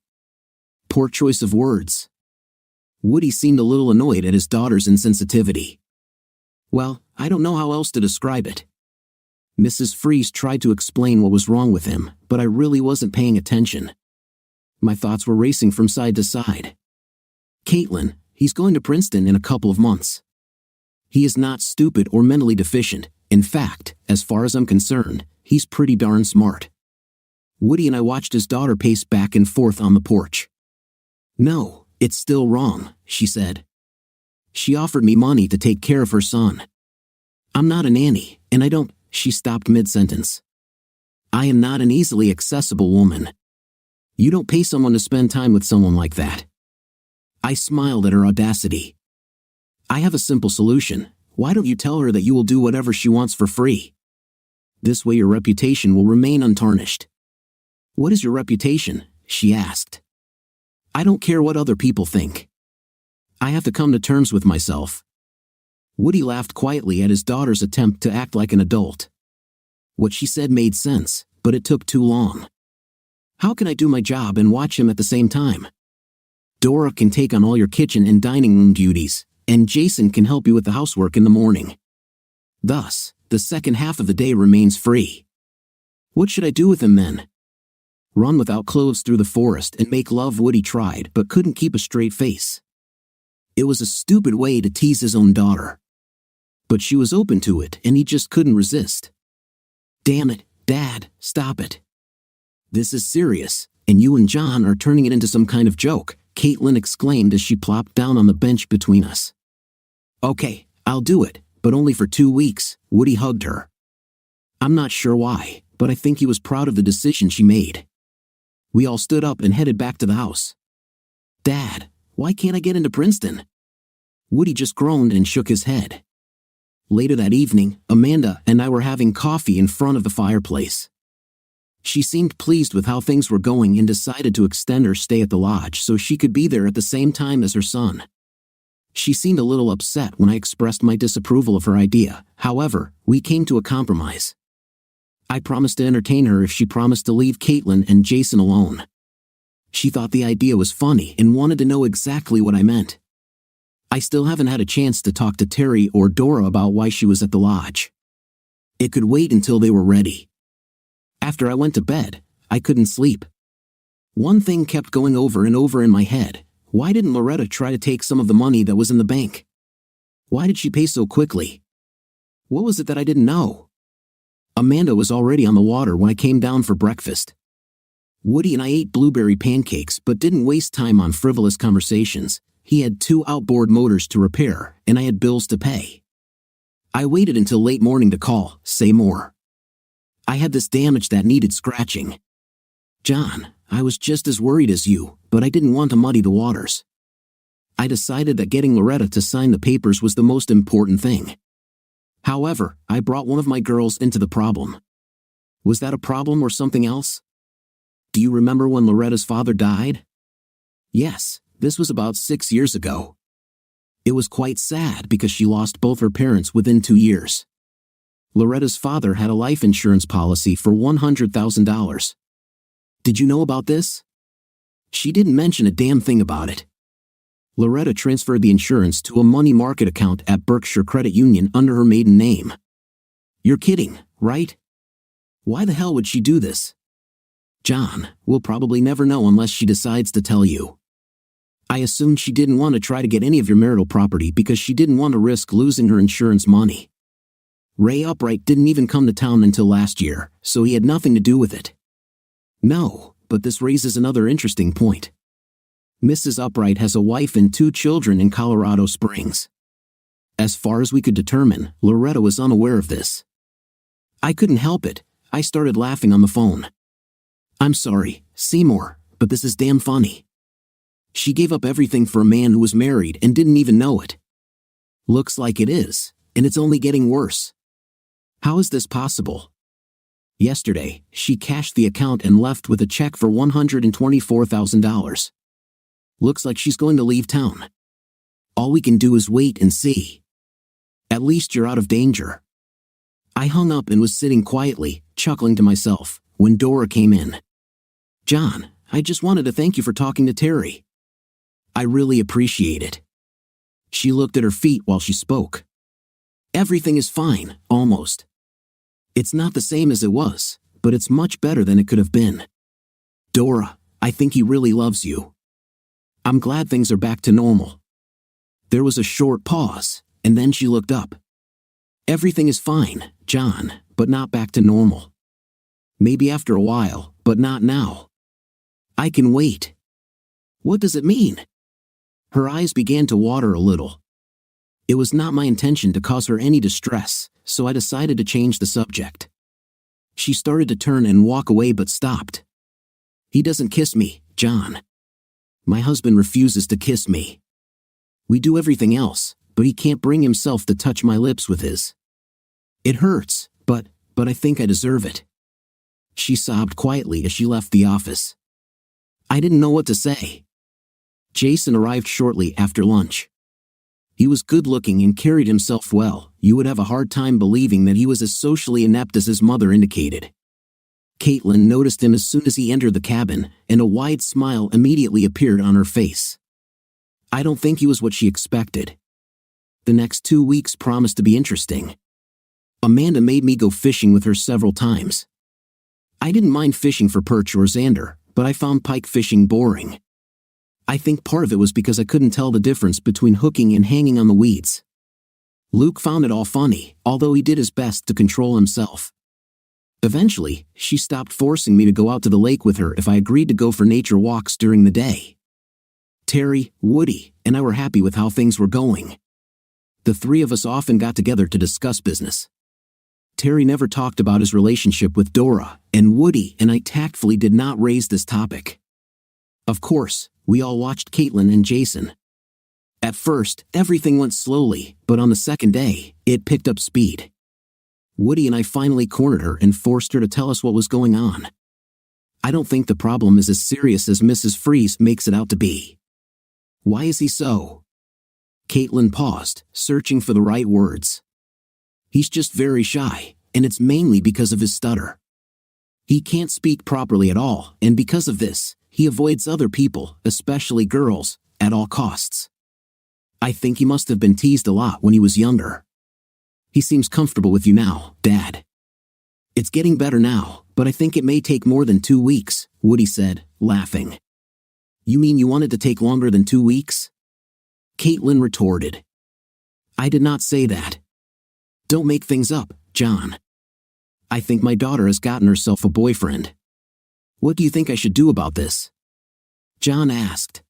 Poor choice of words. Woody seemed a little annoyed at his daughter's insensitivity. Well, I don't know how else to describe it. Mrs. Freeze tried to explain what was wrong with him, but I really wasn't paying attention. My thoughts were racing from side to side. Caitlin, he's going to Princeton in a couple of months. He is not stupid or mentally deficient. In fact, as far as I'm concerned, he's pretty darn smart. Woody and I watched his daughter pace back and forth on the porch. No, it's still wrong, she said. She offered me money to take care of her son. I'm not a nanny, and I don't. She stopped mid-sentence. I am not an easily accessible woman. You don't pay someone to spend time with someone like that. I smiled at her audacity. I have a simple solution. Why don't you tell her that you will do whatever she wants for free? This way your reputation will remain untarnished." "What is your reputation?" she asked. "I don't care what other people think. I have to come to terms with myself." Woody laughed quietly at his daughter's attempt to act like an adult. What she said made sense, but it took too long. "How can I do my job and watch him at the same time? Dora can take on all your kitchen and dining room duties, and Jason can help you with the housework in the morning. Thus, the second half of the day remains free. What should I do with him then?" Run without clothes through the forest and make love? Woody tried but couldn't keep a straight face. It was a stupid way to tease his own daughter. But she was open to it and he just couldn't resist. "Damn it, Dad, stop it. This is serious, and you and John are turning it into some kind of joke," Caitlin exclaimed as she plopped down on the bench between us. "Okay, I'll do it, but only for 2 weeks," Woody hugged her. I'm not sure why, but I think he was proud of the decision she made. We all stood up and headed back to the house. "Dad, why can't I get into Princeton?" Woody just groaned and shook his head. Later that evening, Amanda and I were having coffee in front of the fireplace. She seemed pleased with how things were going and decided to extend her stay at the lodge so she could be there at the same time as her son. She seemed a little upset when I expressed my disapproval of her idea. However, we came to a compromise. I promised to entertain her if she promised to leave Caitlin and Jason alone. She thought the idea was funny and wanted to know exactly what I meant. I still haven't had a chance to talk to Terry or Dora about why she was at the lodge. It could wait until they were ready. After I went to bed, I couldn't sleep. One thing kept going over and over in my head. Why didn't Loretta try to take some of the money that was in the bank? Why did she pay so quickly? What was it that I didn't know? Amanda was already on the water when I came down for breakfast. Woody and I ate blueberry pancakes but didn't waste time on frivolous conversations. He had 2 outboard motors to repair, and I had bills to pay. I waited until late morning to call, say more. I had this damage that needed scratching. "John, I was just as worried as you, but I didn't want to muddy the waters. I decided that getting Loretta to sign the papers was the most important thing. However, I brought one of my girls into the problem. Was that a problem or something else? Do you remember when Loretta's father died? Yes, this was about 6 years ago. It was quite sad because she lost both her parents within 2 years. Loretta's father had a life insurance policy for $100,000. Did you know about this? She didn't mention a damn thing about it. Loretta transferred the insurance to a money market account at Berkshire Credit Union under her maiden name. You're kidding, right? Why the hell would she do this? John, we'll probably never know unless she decides to tell you. I assumed she didn't want to try to get any of your marital property because she didn't want to risk losing her insurance money. Ray Upright didn't even come to town until last year, so he had nothing to do with it. No, but this raises another interesting point. Mrs. Upright has a wife and 2 children in Colorado Springs. As far as we could determine, Loretta was unaware of this. I couldn't help it. I started laughing on the phone. I'm sorry, Seymour, but this is damn funny. She gave up everything for a man who was married and didn't even know it. Looks like it is, and it's only getting worse. How is this possible? Yesterday, she cashed the account and left with a check for $124,000. Looks like she's going to leave town. All we can do is wait and see. At least you're out of danger. I hung up and was sitting quietly, chuckling to myself, when Dora came in. John, I just wanted to thank you for talking to Terry. I really appreciate it. She looked at her feet while she spoke. Everything is fine, almost. It's not the same as it was, but it's much better than it could have been. Dora, I think he really loves you. I'm glad things are back to normal. There was a short pause, and then she looked up. Everything is fine, John, but not back to normal. Maybe after a while, but not now. I can wait. What does it mean? Her eyes began to water a little. It was not my intention to cause her any distress, so I decided to change the subject. She started to turn and walk away but stopped. He doesn't kiss me, John. My husband refuses to kiss me. We do everything else, but he can't bring himself to touch my lips with his. It hurts, but but I think I deserve it." She sobbed quietly as she left the office. I didn't know what to say. Jason arrived shortly after lunch. He was good-looking and carried himself well. You would have a hard time believing that he was as socially inept as his mother indicated. Caitlin noticed him as soon as he entered the cabin, and a wide smile immediately appeared on her face. I don't think he was what she expected. The next 2 weeks promised to be interesting. Amanda made me go fishing with her several times. I didn't mind fishing for perch or zander, but I found pike fishing boring. I think part of it was because I couldn't tell the difference between hooking and hanging on the weeds. Luke found it all funny, although he did his best to control himself. Eventually, she stopped forcing me to go out to the lake with her if I agreed to go for nature walks during the day. Terry, Woody, and I were happy with how things were going. The three of us often got together to discuss business. Terry never talked about his relationship with Dora, and Woody and I tactfully did not raise this topic. Of course, we all watched Caitlin and Jason. At first, everything went slowly, but on the second day, it picked up speed. Woody and I finally cornered her and forced her to tell us what was going on. I don't think the problem is as serious as Mrs. Freeze makes it out to be. Why is he so? Caitlin paused, searching for the right words. He's just very shy, and it's mainly because of his stutter. He can't speak properly at all, and because of this, he avoids other people, especially girls, at all costs. I think he must have been teased a lot when he was younger. He seems comfortable with you now, Dad. It's getting better now, but I think it may take more than 2 weeks, Woody said, laughing. You mean you wanted to take longer than 2 weeks? Caitlin retorted. I did not say that. Don't make things up, John. I think my daughter has gotten herself a boyfriend. What do you think I should do about this? John asked.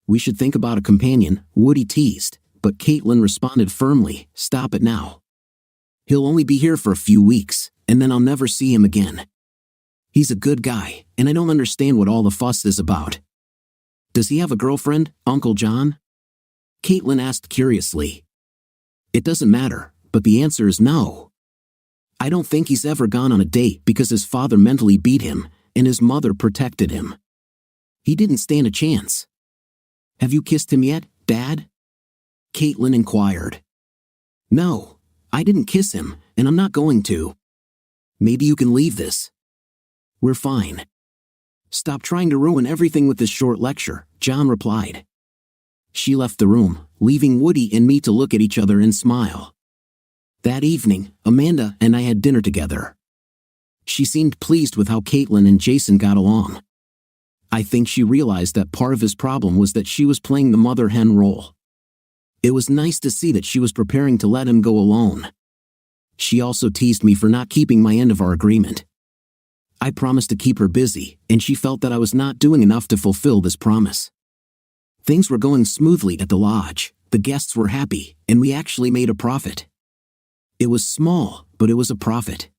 We should think about a companion, Woody teased, but Caitlin responded firmly, stop it now. He'll only be here for a few weeks, and then I'll never see him again. He's a good guy, and I don't understand what all the fuss is about. Does he have a girlfriend, Uncle John? Caitlin asked curiously. It doesn't matter, but the answer is no. I don't think he's ever gone on a date because his father mentally beat him, and his mother protected him. He didn't stand a chance. Have you kissed him yet, Dad? Caitlin inquired. No, I didn't kiss him, and I'm not going to. Maybe you can leave this. We're fine. Stop trying to ruin everything with this short lecture, John replied. She left the room, leaving Woody and me to look at each other and smile. That evening, Amanda and I had dinner together. She seemed pleased with how Caitlin and Jason got along. I think she realized that part of his problem was that she was playing the mother hen role. It was nice to see that she was preparing to let him go alone. She also teased me for not keeping my end of our agreement. I promised to keep her busy, and she felt that I was not doing enough to fulfill this promise. Things were going smoothly at the lodge, the guests were happy, and we actually made a profit. It was small, but it was a profit.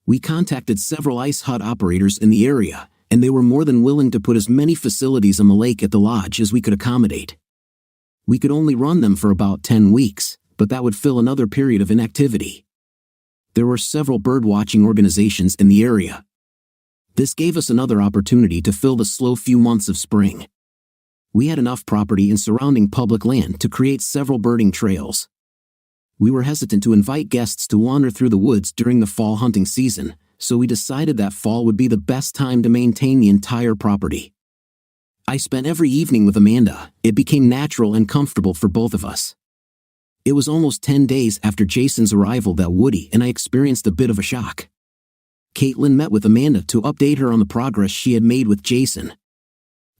We contacted several ice hut operators in the area, and they were more than willing to put as many facilities on the lake at the lodge as we could accommodate. We could only run them for about 10 weeks, but that would fill another period of inactivity. There were several bird-watching organizations in the area. This gave us another opportunity to fill the slow few months of spring. We had enough property and surrounding public land to create several birding trails. We were hesitant to invite guests to wander through the woods during the fall hunting season, so we decided that fall would be the best time to maintain the entire property. I spent every evening with Amanda. It became natural and comfortable for both of us. It was almost 10 days after Jason's arrival that Woody and I experienced a bit of a shock. Caitlin met with Amanda to update her on the progress she had made with Jason.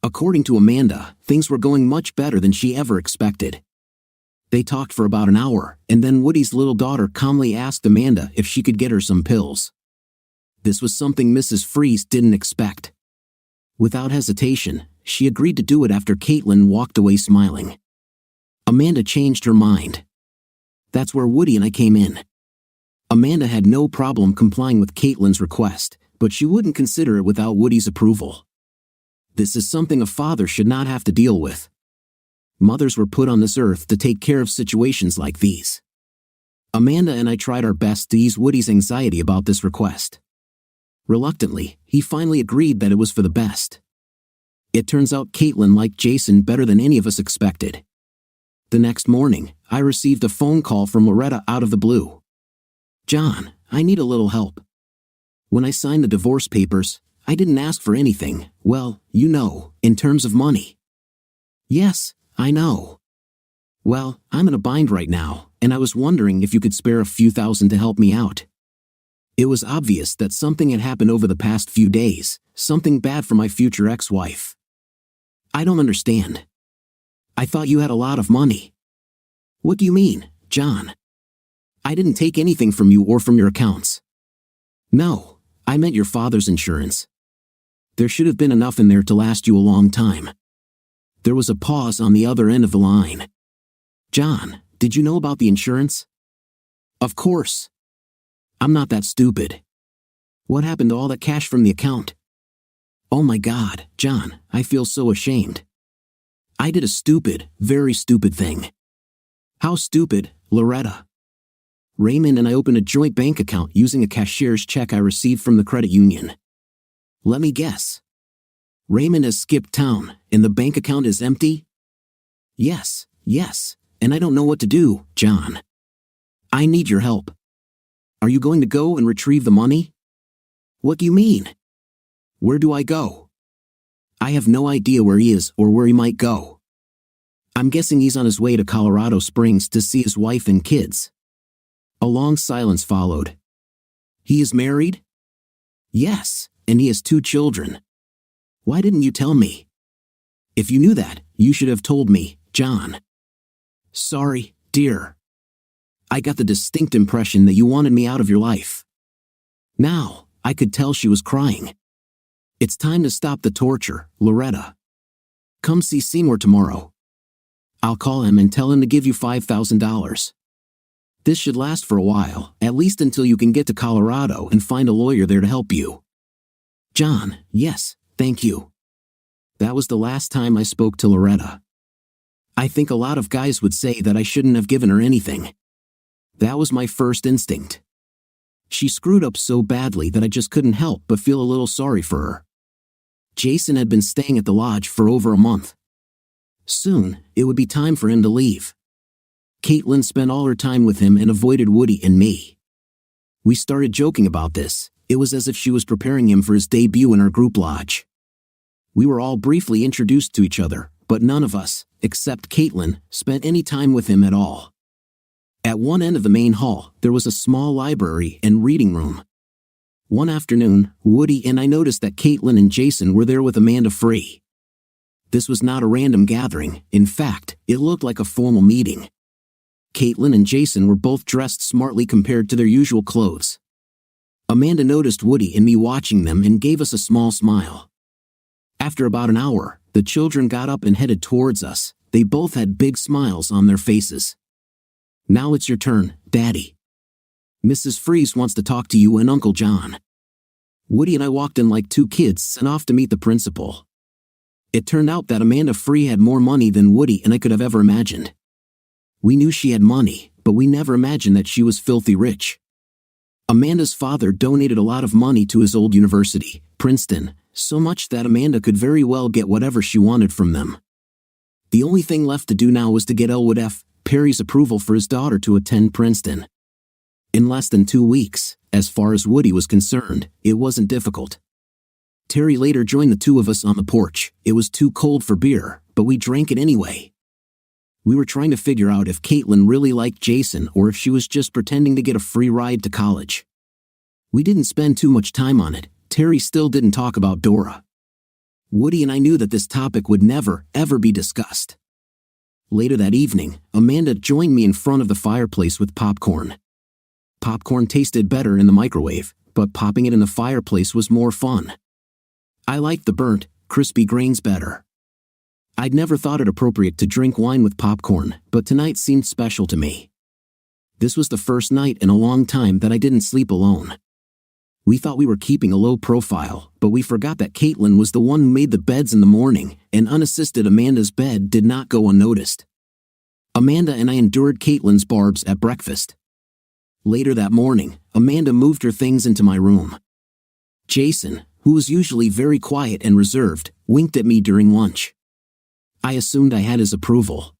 According to Amanda, things were going much better than she ever expected. They talked for about an hour, and then Woody's little daughter calmly asked Amanda if she could get her some pills. This was something Mrs. Freeze didn't expect. Without hesitation, she agreed to do it after Caitlin walked away smiling. Amanda changed her mind. That's where Woody and I came in. Amanda had no problem complying with Caitlin's request, but she wouldn't consider it without Woody's approval. This is something a father should not have to deal with. Mothers were put on this earth to take care of situations like these. Amanda and I tried our best to ease Woody's anxiety about this request. Reluctantly, he finally agreed that it was for the best. It turns out Caitlin liked Jason better than any of us expected. The next morning, I received a phone call from Loretta out of the blue. "John, I need a little help. When I signed the divorce papers, I didn't ask for anything, well, you know, in terms of money." "Yes, I know." "Well, I'm in a bind right now, and I was wondering if you could spare a few thousand to help me out." It was obvious that something had happened over the past few days, something bad for my future ex-wife. "I don't understand. I thought you had a lot of money." "What do you mean, John? I didn't take anything from you or from your accounts." "No, I meant your father's insurance. There should have been enough in there to last you a long time." There was a pause on the other end of the line. "John, did you know about the insurance?" "Of course. I'm not that stupid. What happened to all that cash from the account?" "Oh my God, John, I feel so ashamed. I did a stupid, very stupid thing." "How stupid, Loretta?" "Raymond and I opened a joint bank account using a cashier's check I received from the credit union. Let me guess. Raymond has skipped town, and the bank account is empty?" Yes, and I don't know what to do, John. I need your help. Are you going to go and retrieve the money?" "What do you mean? Where do I go?" "I have no idea where he is or where he might go. I'm guessing he's on his way to Colorado Springs to see his wife and kids." A long silence followed. "He is married?" "Yes, and he has 2 children. Why didn't you tell me? If you knew that, you should have told me, John." "Sorry, dear. I got the distinct impression that you wanted me out of your life." Now, I could tell she was crying. "It's time to stop the torture, Loretta. Come see Seymour tomorrow. I'll call him and tell him to give you $5,000. This should last for a while, at least until you can get to Colorado and find a lawyer there to help you." "John, yes, thank you." That was the last time I spoke to Loretta. I think a lot of guys would say that I shouldn't have given her anything. That was my first instinct. She screwed up so badly that I just couldn't help but feel a little sorry for her. Jason had been staying at the lodge for over a month. Soon, it would be time for him to leave. Caitlin spent all her time with him and avoided Woody and me. We started joking about this. It was as if she was preparing him for his debut in our group lodge. We were all briefly introduced to each other, but none of us, except Caitlin, spent any time with him at all. At one end of the main hall, there was a small library and reading room. One afternoon, Woody and I noticed that Caitlin and Jason were there with Amanda Free. This was not a random gathering. In fact, it looked like a formal meeting. Caitlin and Jason were both dressed smartly compared to their usual clothes. Amanda noticed Woody and me watching them and gave us a small smile. After about an hour, the children got up and headed towards us. They both had big smiles on their faces. "Now it's your turn, Daddy. Mrs. Freeze wants to talk to you and Uncle John." Woody and I walked in like 2 kids sent off to meet the principal. It turned out that Amanda Free had more money than Woody and I could have ever imagined. We knew she had money, but we never imagined that she was filthy rich. Amanda's father donated a lot of money to his old university, Princeton, so much that Amanda could very well get whatever she wanted from them. The only thing left to do now was to get Elwood F. Perry's approval for his daughter to attend Princeton. In less than 2 weeks, as far as Woody was concerned, it wasn't difficult. Terry later joined the 2 of us on the porch. It was too cold for beer, but we drank it anyway. We were trying to figure out if Caitlin really liked Jason or if she was just pretending to get a free ride to college. We didn't spend too much time on it. Terry still didn't talk about Dora. Woody and I knew that this topic would never, ever be discussed. Later that evening, Amanda joined me in front of the fireplace with popcorn. Popcorn tasted better in the microwave, but popping it in the fireplace was more fun. I liked the burnt, crispy grains better. I'd never thought it appropriate to drink wine with popcorn, but tonight seemed special to me. This was the first night in a long time that I didn't sleep alone. We thought we were keeping a low profile, but we forgot that Caitlin was the one who made the beds in the morning, and unassisted Amanda's bed did not go unnoticed. Amanda and I endured Caitlin's barbs at breakfast. Later that morning, Amanda moved her things into my room. Jason, who was usually very quiet and reserved, winked at me during lunch. I assumed I had his approval.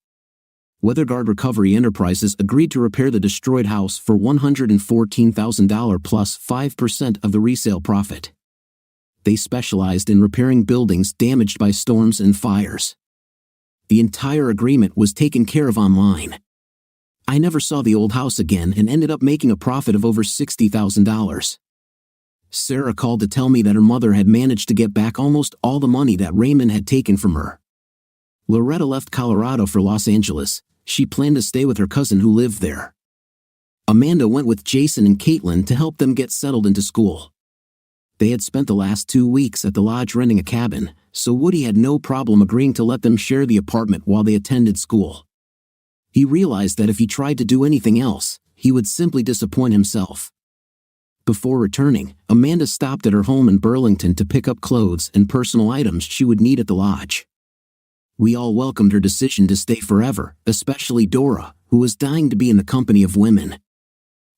Weatherguard Recovery Enterprises agreed to repair the destroyed house for $114,000 plus 5% of the resale profit. They specialized in repairing buildings damaged by storms and fires. The entire agreement was taken care of online. I never saw the old house again and ended up making a profit of over $60,000. Sarah called to tell me that her mother had managed to get back almost all the money that Raymond had taken from her. Loretta left Colorado for Los Angeles. She planned to stay with her cousin who lived there. Amanda went with Jason and Caitlin to help them get settled into school. They had spent the last 2 weeks at the lodge renting a cabin, so Woody had no problem agreeing to let them share the apartment while they attended school. He realized that if he tried to do anything else, he would simply disappoint himself. Before returning, Amanda stopped at her home in Burlington to pick up clothes and personal items she would need at the lodge. We all welcomed her decision to stay forever, especially Dora, who was dying to be in the company of women.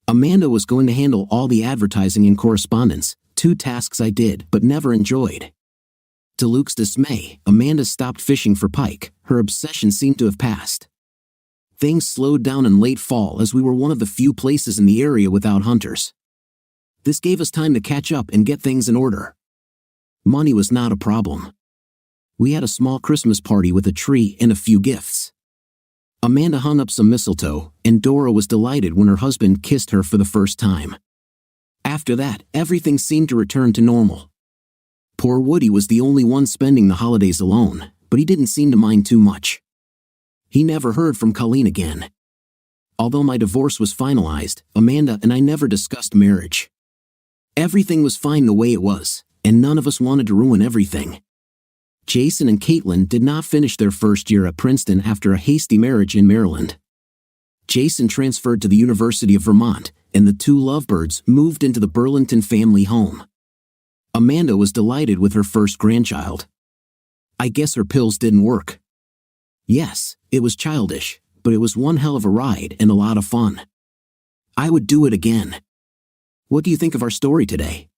Amanda was going to handle all the advertising and correspondence, 2 tasks I did but never enjoyed. To Luke's dismay, Amanda stopped fishing for pike. Her obsession seemed to have passed. Things slowed down in late fall as we were one of the few places in the area without hunters. This gave us time to catch up and get things in order. Money was not a problem. We had a small Christmas party with a tree and a few gifts. Amanda hung up some mistletoe, and Dora was delighted when her husband kissed her for the first time. After that, everything seemed to return to normal. Poor Woody was the only one spending the holidays alone, but he didn't seem to mind too much. He never heard from Colleen again. Although my divorce was finalized, Amanda and I never discussed marriage. Everything was fine the way it was, and none of us wanted to ruin everything. Jason and Caitlin did not finish their first year at Princeton after a hasty marriage in Maryland. Jason transferred to the University of Vermont, and the 2 lovebirds moved into the Burlington family home. Amanda was delighted with her first grandchild. I guess her pills didn't work. Yes, it was childish, but it was one hell of a ride and a lot of fun. I would do it again. What do you think of our story today?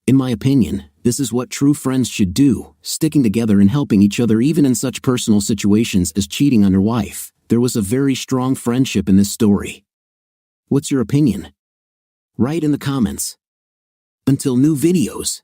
In my opinion, this is what true friends should do, sticking together and helping each other even in such personal situations as cheating on your wife. There was a very strong friendship in this story. What's your opinion? Write in the comments. Until new videos.